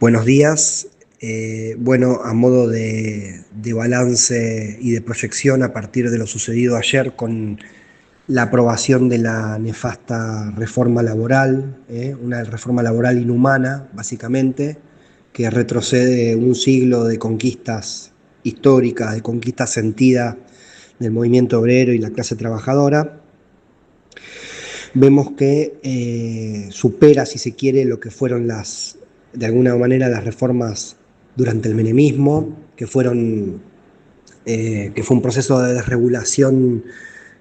Buenos días. Bueno, a modo de balance y de proyección a partir de lo sucedido ayer con la aprobación de la nefasta reforma laboral, una reforma laboral inhumana, básicamente, que retrocede un siglo de conquistas históricas, de conquistas sentidas del movimiento obrero y la clase trabajadora. Vemos que supera, si se quiere, lo que fueron de alguna manera, las reformas durante el menemismo, que fue un proceso de desregulación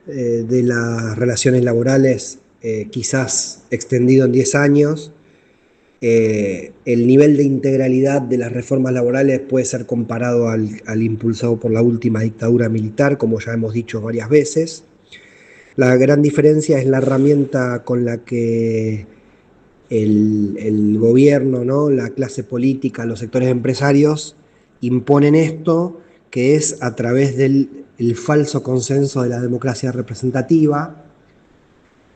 de las relaciones laborales, quizás extendido en 10 años. El nivel de integralidad de las reformas laborales puede ser comparado al impulsado por la última dictadura militar, como ya hemos dicho varias veces. La gran diferencia es la herramienta con la que el gobierno, ¿no?, la clase política, los sectores empresarios imponen esto, que es a través del falso consenso de la democracia representativa.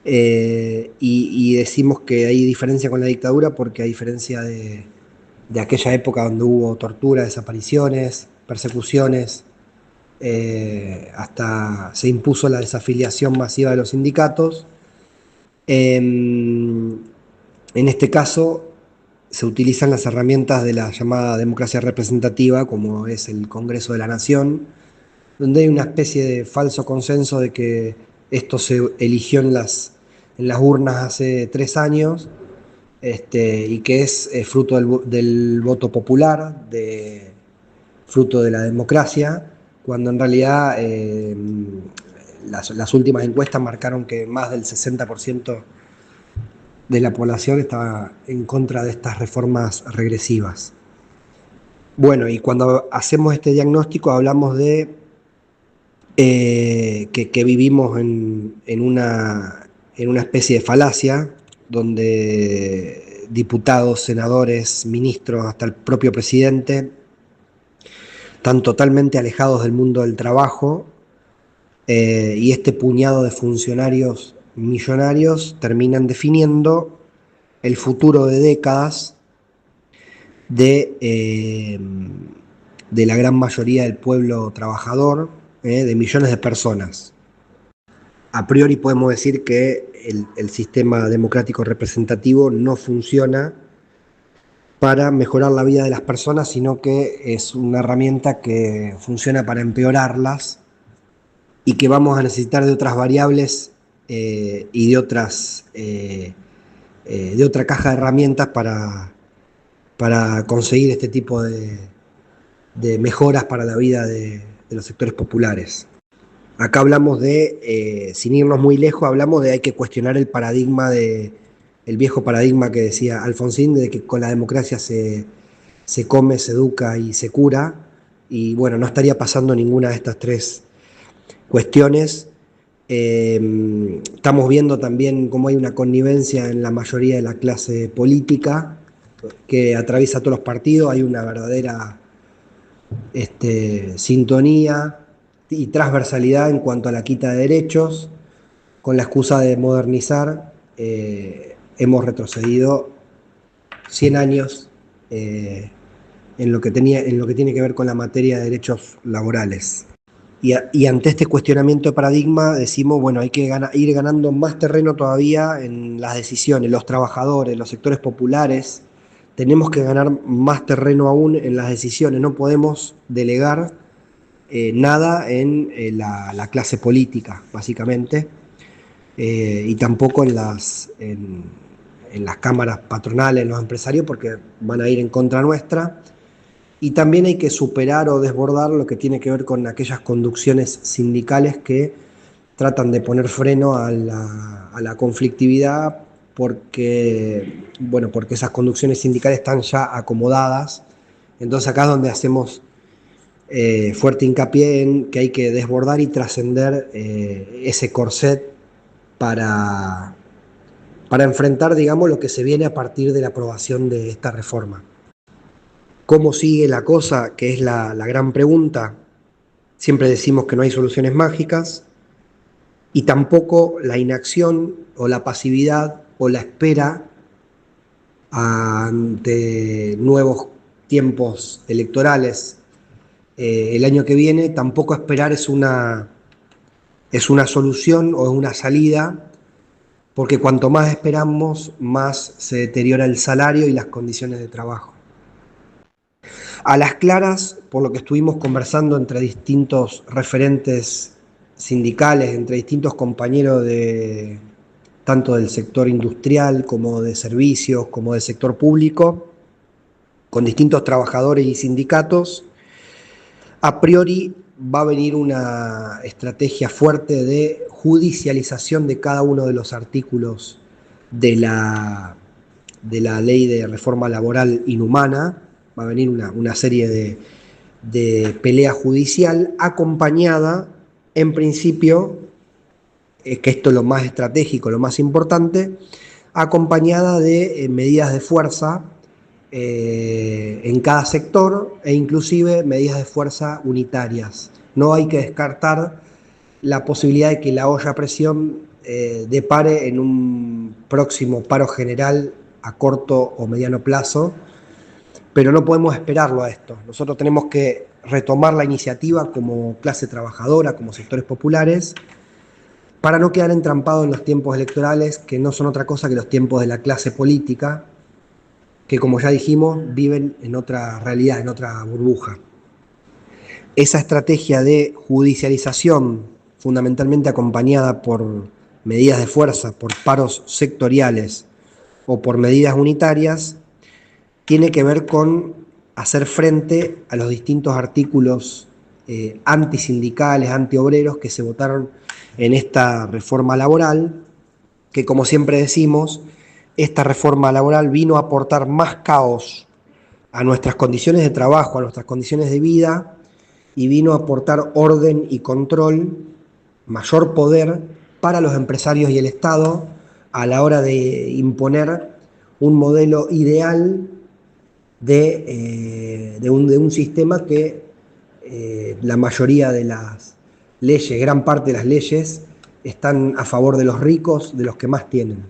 Y decimos que hay diferencia con la dictadura porque a diferencia de aquella época donde hubo tortura, desapariciones, persecuciones, hasta se impuso la desafiliación masiva de los sindicatos. En este caso se utilizan las herramientas de la llamada democracia representativa, como es el Congreso de la Nación, donde hay una especie de falso consenso de que esto se eligió en las urnas hace 3 años, y que es fruto del voto popular, fruto de la democracia, cuando en realidad las últimas encuestas marcaron que más del 60% de la población estaba en contra de estas reformas regresivas. Bueno, y cuando hacemos este diagnóstico hablamos de que vivimos en una especie de falacia, donde diputados, senadores, ministros, hasta el propio presidente, están totalmente alejados del mundo del trabajo, y este puñado de funcionarios millonarios terminan definiendo el futuro de décadas de la gran mayoría del pueblo trabajador, de millones de personas. A priori podemos decir que el sistema democrático representativo no funciona para mejorar la vida de las personas, sino que es una herramienta que funciona para empeorarlas y que vamos a necesitar de otras variables y de otra caja de herramientas para conseguir este tipo de mejoras para la vida de los sectores populares. Acá hablamos sin irnos muy lejos, hablamos de hay que cuestionar el viejo paradigma que decía Alfonsín, de que con la democracia se come, se educa y se cura, y bueno, no estaría pasando ninguna de estas tres cuestiones. Estamos viendo también cómo hay una connivencia en la mayoría de la clase política que atraviesa todos los partidos, hay una verdadera sintonía y transversalidad en cuanto a la quita de derechos. Con la excusa de modernizar, hemos retrocedido 100 años en lo que tiene que ver con la materia de derechos laborales. Y ante este cuestionamiento de paradigma decimos, bueno, hay que ir ganando más terreno todavía en las decisiones, los trabajadores, los sectores populares. Tenemos que ganar más terreno aún en las decisiones, no podemos delegar nada en la clase política, básicamente, y tampoco en las cámaras patronales, en los empresarios, porque van a ir en contra nuestra. Y también hay que superar o desbordar lo que tiene que ver con aquellas conducciones sindicales que tratan de poner freno a la conflictividad porque esas conducciones sindicales están ya acomodadas. Entonces acá es donde hacemos fuerte hincapié en que hay que desbordar y trascender ese corset para enfrentar, digamos, lo que se viene a partir de la aprobación de esta reforma. ¿Cómo sigue la cosa? Que es la gran pregunta. Siempre decimos que no hay soluciones mágicas y tampoco la inacción o la pasividad o la espera ante nuevos tiempos electorales el año que viene, tampoco esperar es una solución o es una salida, porque cuanto más esperamos, más se deteriora el salario y las condiciones de trabajo. A las claras, por lo que estuvimos conversando entre distintos referentes sindicales, entre distintos compañeros tanto del sector industrial como de servicios, como del sector público, con distintos trabajadores y sindicatos, a priori va a venir una estrategia fuerte de judicialización de cada uno de los artículos de la ley de reforma laboral inhumana. Va a venir una serie de pelea judicial acompañada, en principio, que esto es lo más estratégico, lo más importante, acompañada de medidas de fuerza en cada sector e inclusive medidas de fuerza unitarias. No hay que descartar la posibilidad de que la olla a presión depare en un próximo paro general a corto o mediano plazo, pero no podemos esperarlo a esto. Nosotros tenemos que retomar la iniciativa como clase trabajadora, como sectores populares, para no quedar entrampados en los tiempos electorales, que no son otra cosa que los tiempos de la clase política, que como ya dijimos, viven en otra realidad, en otra burbuja. Esa estrategia de judicialización, fundamentalmente acompañada por medidas de fuerza, por paros sectoriales o por medidas unitarias, tiene que ver con hacer frente a los distintos artículos antisindicales, antiobreros que se votaron en esta reforma laboral, que como siempre decimos, esta reforma laboral vino a aportar más caos a nuestras condiciones de trabajo, a nuestras condiciones de vida, y vino a aportar orden y control, mayor poder para los empresarios y el Estado a la hora de imponer un modelo ideal de un sistema que la mayoría de las leyes, gran parte de las leyes, están a favor de los ricos, de los que más tienen.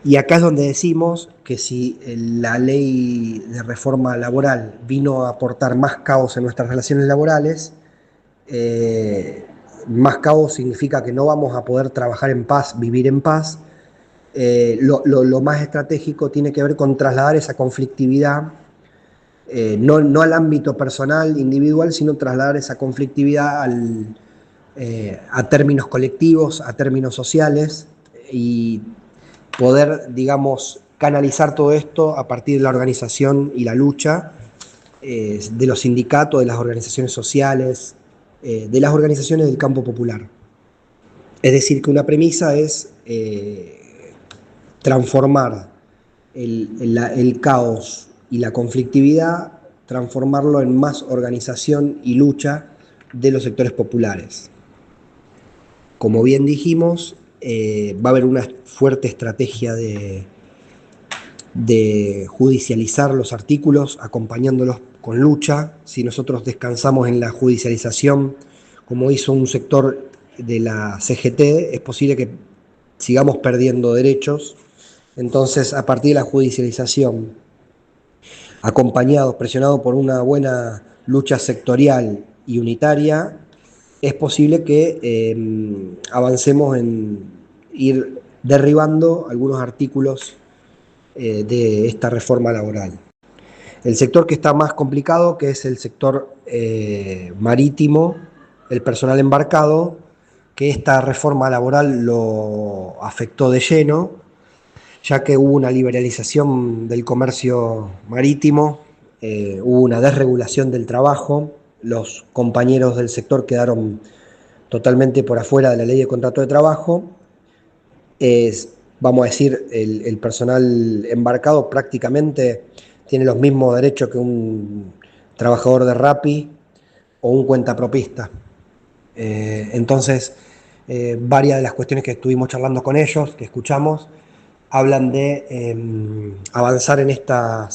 Y acá es donde decimos que si la ley de reforma laboral vino a aportar más caos en nuestras relaciones laborales, más caos significa que no vamos a poder trabajar en paz, vivir en paz. Lo más estratégico tiene que ver con trasladar esa conflictividad, no al ámbito personal, individual, sino trasladar esa conflictividad a términos colectivos, a términos sociales, y poder, digamos, canalizar todo esto a partir de la organización y la lucha de los sindicatos, de las organizaciones sociales, de las organizaciones del campo popular. Es decir, que una premisa es transformar el caos y la conflictividad, transformarlo en más organización y lucha de los sectores populares. Como bien dijimos, va a haber una fuerte estrategia de judicializar los artículos, acompañándolos con lucha. Si nosotros descansamos en la judicialización, como hizo un sector de la CGT, es posible que sigamos perdiendo derechos. Entonces, a partir de la judicialización, acompañados, presionados por una buena lucha sectorial y unitaria, es posible que avancemos en ir derribando algunos artículos de esta reforma laboral. El sector que está más complicado, que es el sector marítimo, el personal embarcado, que esta reforma laboral lo afectó de lleno, ya que hubo una liberalización del comercio marítimo, hubo una desregulación del trabajo, los compañeros del sector quedaron totalmente por afuera de la ley de contrato de trabajo. Vamos a decir, el personal embarcado prácticamente tiene los mismos derechos que un trabajador de Rappi o un cuentapropista. Entonces, varias de las cuestiones que estuvimos charlando con ellos, que escuchamos, hablan de avanzar en esta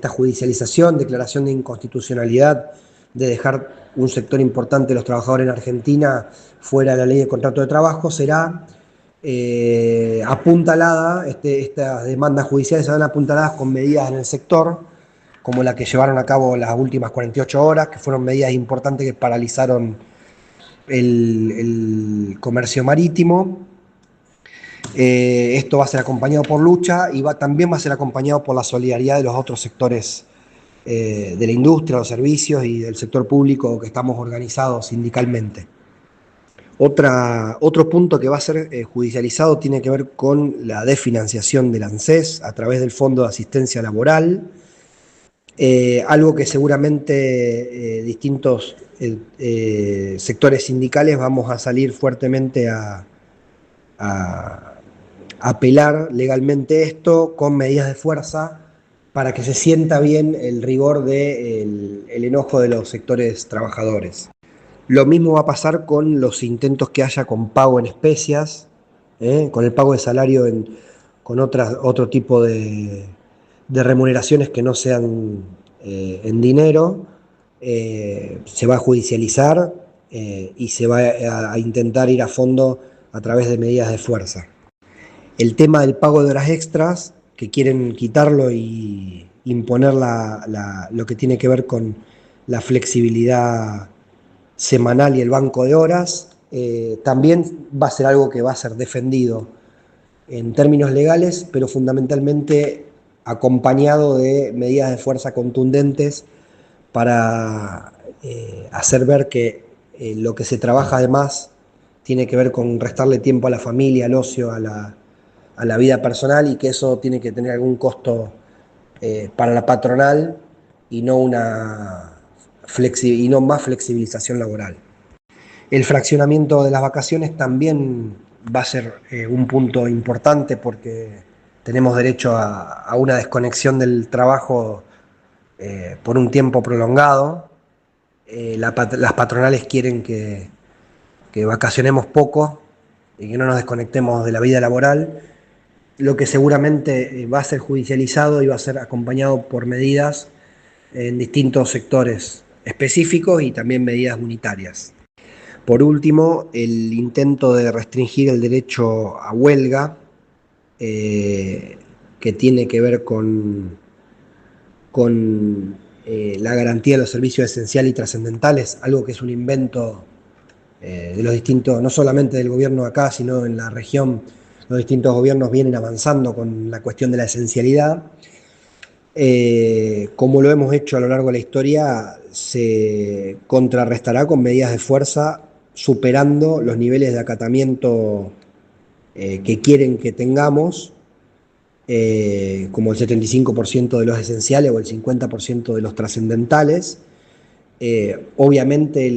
judicialización, declaración de inconstitucionalidad, de dejar un sector importante de los trabajadores en Argentina fuera de la ley de contrato de trabajo. Será apuntalada, estas demandas judiciales se van apuntaladas con medidas en el sector, como la que llevaron a cabo las últimas 48 horas, que fueron medidas importantes que paralizaron el comercio marítimo. Esto va a ser acompañado por lucha y también va a ser acompañado por la solidaridad de los otros sectores de la industria, los servicios y del sector público que estamos organizados sindicalmente. Otro punto que va a ser judicializado tiene que ver con la desfinanciación del ANSES a través del Fondo de Asistencia Laboral, algo que seguramente distintos sectores sindicales vamos a salir fuertemente a apelar legalmente esto con medidas de fuerza para que se sienta bien el rigor del enojo de los sectores trabajadores. Lo mismo va a pasar con los intentos que haya con pago en especias, con el pago de salario con otro tipo de remuneraciones que no sean en dinero. Se va a judicializar y se va a intentar ir a fondo a través de medidas de fuerza. El tema del pago de horas extras, que quieren quitarlo y imponer lo que tiene que ver con la flexibilidad semanal y el banco de horas, también va a ser algo que va a ser defendido en términos legales, pero fundamentalmente acompañado de medidas de fuerza contundentes para hacer ver que lo que se trabaja además tiene que ver con restarle tiempo a la familia, al ocio, a la vida personal, y que eso tiene que tener algún costo para la patronal y no más flexibilización laboral. El fraccionamiento de las vacaciones también va a ser un punto importante porque tenemos derecho a una desconexión del trabajo por un tiempo prolongado. Las patronales quieren que vacacionemos poco y que no nos desconectemos de la vida laboral, lo que seguramente va a ser judicializado y va a ser acompañado por medidas en distintos sectores específicos y también medidas unitarias. Por último, el intento de restringir el derecho a huelga, que tiene que ver con la garantía de los servicios esenciales y trascendentales, algo que es un invento de los distintos, no solamente del gobierno acá, sino en la región, los distintos gobiernos vienen avanzando con la cuestión de la esencialidad. Como lo hemos hecho a lo largo de la historia, se contrarrestará con medidas de fuerza, superando los niveles de acatamiento que quieren que tengamos, como el 75% de los esenciales o el 50% de los trascendentales. Obviamente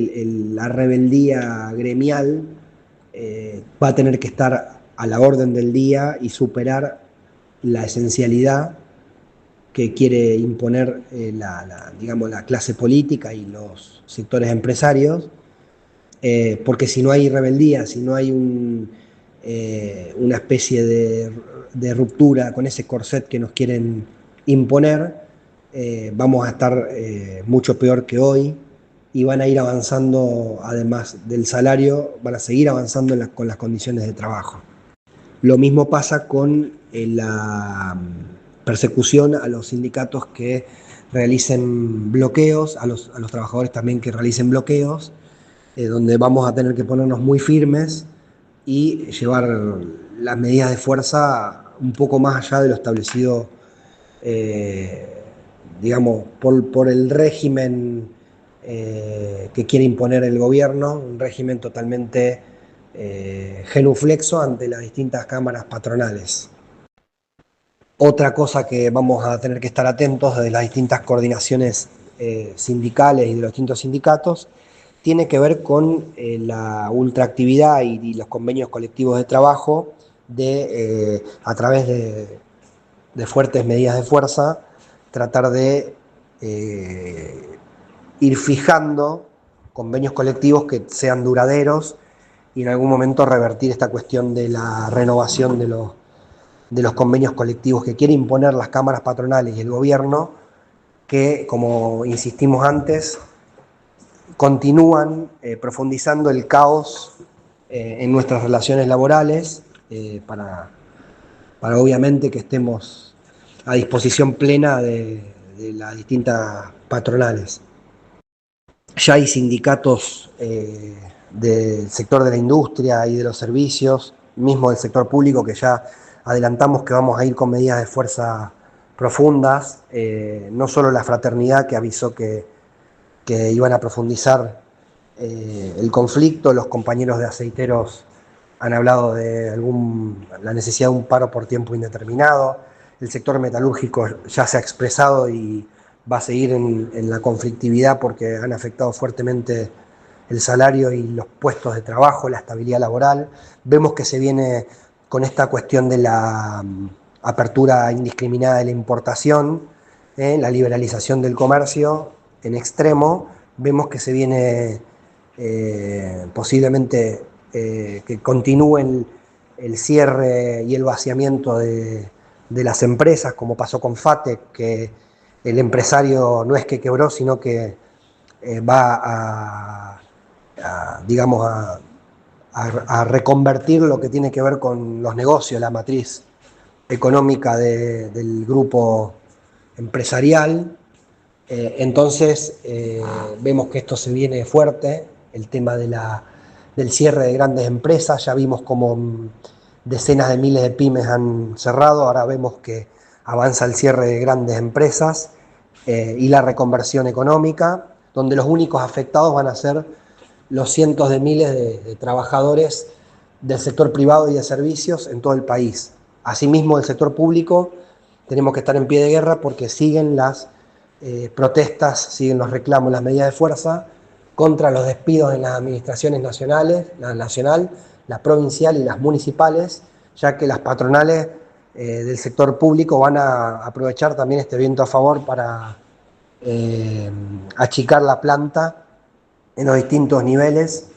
la rebeldía gremial va a tener que estar a la orden del día y superar la esencialidad que quiere imponer digamos, la clase política y los sectores empresarios, porque si no hay rebeldía, si no hay una especie de ruptura con ese corset que nos quieren imponer, vamos a estar mucho peor que hoy y van a ir avanzando, además del salario, van a seguir avanzando con las condiciones de trabajo. Lo mismo pasa con la persecución a los sindicatos que realicen bloqueos, a los trabajadores también que realicen bloqueos, donde vamos a tener que ponernos muy firmes y llevar las medidas de fuerza un poco más allá de lo establecido, digamos, por el régimen que quiere imponer el gobierno, un régimen totalmente genuflexo ante las distintas cámaras patronales. Otra cosa que vamos a tener que estar atentos de las distintas coordinaciones sindicales y de los distintos sindicatos tiene que ver con la ultraactividad y los convenios colectivos de trabajo a través de fuertes medidas de fuerza, tratar de ir fijando convenios colectivos que sean duraderos y en algún momento revertir esta cuestión de la renovación de los convenios colectivos que quiere imponer las cámaras patronales y el gobierno, que, como insistimos antes, continúan profundizando el caos en nuestras relaciones laborales para obviamente que estemos a disposición plena de las distintas patronales. Ya hay sindicatos del sector de la industria y de los servicios, mismo del sector público, que ya adelantamos que vamos a ir con medidas de fuerza profundas, no solo la fraternidad que avisó que iban a profundizar el conflicto, los compañeros de aceiteros han hablado de la necesidad de un paro por tiempo indeterminado, el sector metalúrgico ya se ha expresado y va a seguir en la conflictividad porque han afectado fuertemente el salario y los puestos de trabajo, la estabilidad laboral. Vemos que se viene con esta cuestión de la apertura indiscriminada de la importación, la liberalización del comercio en extremo. Vemos que se viene posiblemente que continúe el cierre y el vaciamiento de las empresas, como pasó con FATEC, que el empresario no es que quebró, sino que va digamos, a reconvertir lo que tiene que ver con los negocios, la matriz económica del grupo empresarial. Entonces vemos que esto se viene fuerte, el tema del cierre de grandes empresas. Ya vimos como decenas de miles de pymes han cerrado, ahora vemos que avanza el cierre de grandes empresas y la reconversión económica, donde los únicos afectados van a ser los cientos de miles de trabajadores del sector privado y de servicios en todo el país. Asimismo, el sector público tenemos que estar en pie de guerra porque siguen las protestas, siguen los reclamos, las medidas de fuerza contra los despidos en las administraciones nacionales, la nacional, la provincial y las municipales, ya que las patronales del sector público van a aprovechar también este viento a favor para achicar la planta en los distintos niveles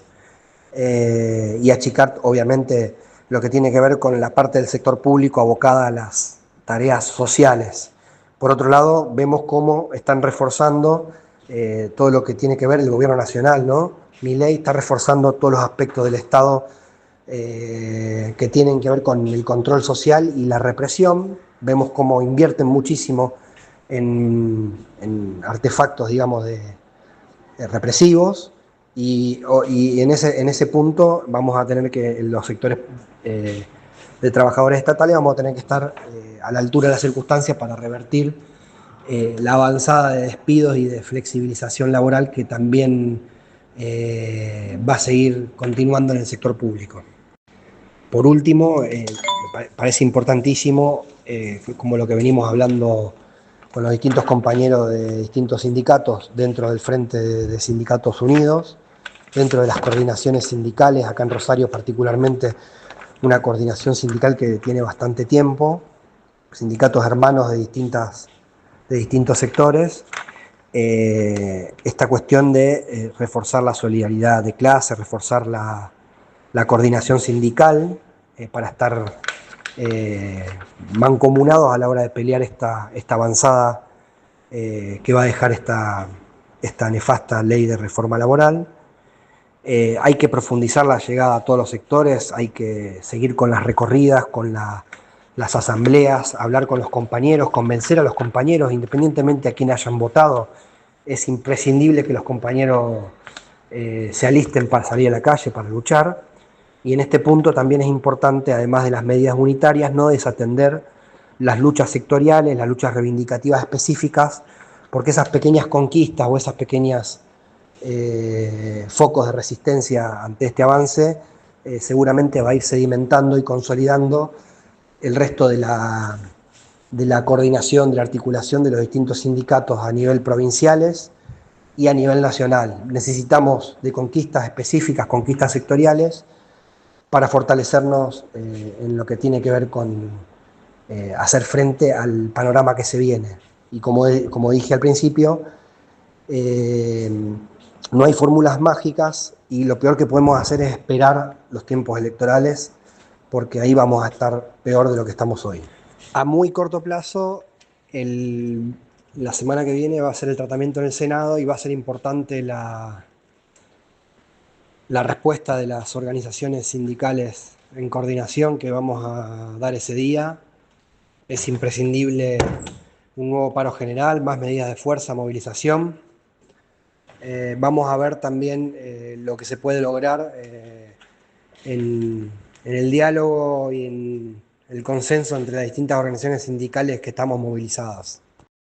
y achicar obviamente lo que tiene que ver con la parte del sector público abocada a las tareas sociales. Por otro lado, vemos cómo están reforzando todo lo que tiene que ver el gobierno nacional, ¿no? Milei está reforzando todos los aspectos del Estado que tienen que ver con el control social y la represión. Vemos cómo invierten muchísimo en artefactos, digamos, represivos, y en ese punto vamos a tener que, los sectores de trabajadores estatales, vamos a tener que estar a la altura de las circunstancias para revertir la avanzada de despidos y de flexibilización laboral que también va a seguir continuando en el sector público. Por último, me parece importantísimo, como lo que venimos hablando con los distintos compañeros de distintos sindicatos dentro del Frente de Sindicatos Unidos, dentro de las coordinaciones sindicales, acá en Rosario particularmente una coordinación sindical que tiene bastante tiempo, sindicatos hermanos de distintos sectores, esta cuestión de reforzar la solidaridad de clase, reforzar la coordinación sindical para estar mancomunados a la hora de pelear esta avanzada que va a dejar esta nefasta ley de reforma laboral. Hay que profundizar la llegada a todos los sectores, hay que seguir con las recorridas, con las asambleas, hablar con los compañeros, convencer a los compañeros, independientemente a quién hayan votado. Es imprescindible que los compañeros se alisten para salir a la calle, para luchar. Y en este punto también es importante, además de las medidas unitarias, no desatender las luchas sectoriales, las luchas reivindicativas específicas, porque esas pequeñas conquistas o esas pequeñas focos de resistencia ante este avance seguramente va a ir sedimentando y consolidando el resto de la coordinación, de la articulación de los distintos sindicatos a nivel provinciales y a nivel nacional. Necesitamos de conquistas específicas, conquistas sectoriales, para fortalecernos en lo que tiene que ver con hacer frente al panorama que se viene. Y como dije al principio, no hay fórmulas mágicas y lo peor que podemos hacer es esperar los tiempos electorales, porque ahí vamos a estar peor de lo que estamos hoy. A muy corto plazo, la semana que viene va a ser el tratamiento en el Senado y va a ser importante la respuesta de las organizaciones sindicales en coordinación que vamos a dar ese día. Es imprescindible un nuevo paro general, más medidas de fuerza, movilización. Vamos a ver también lo que se puede lograr en el diálogo y en el consenso entre las distintas organizaciones sindicales que estamos movilizadas.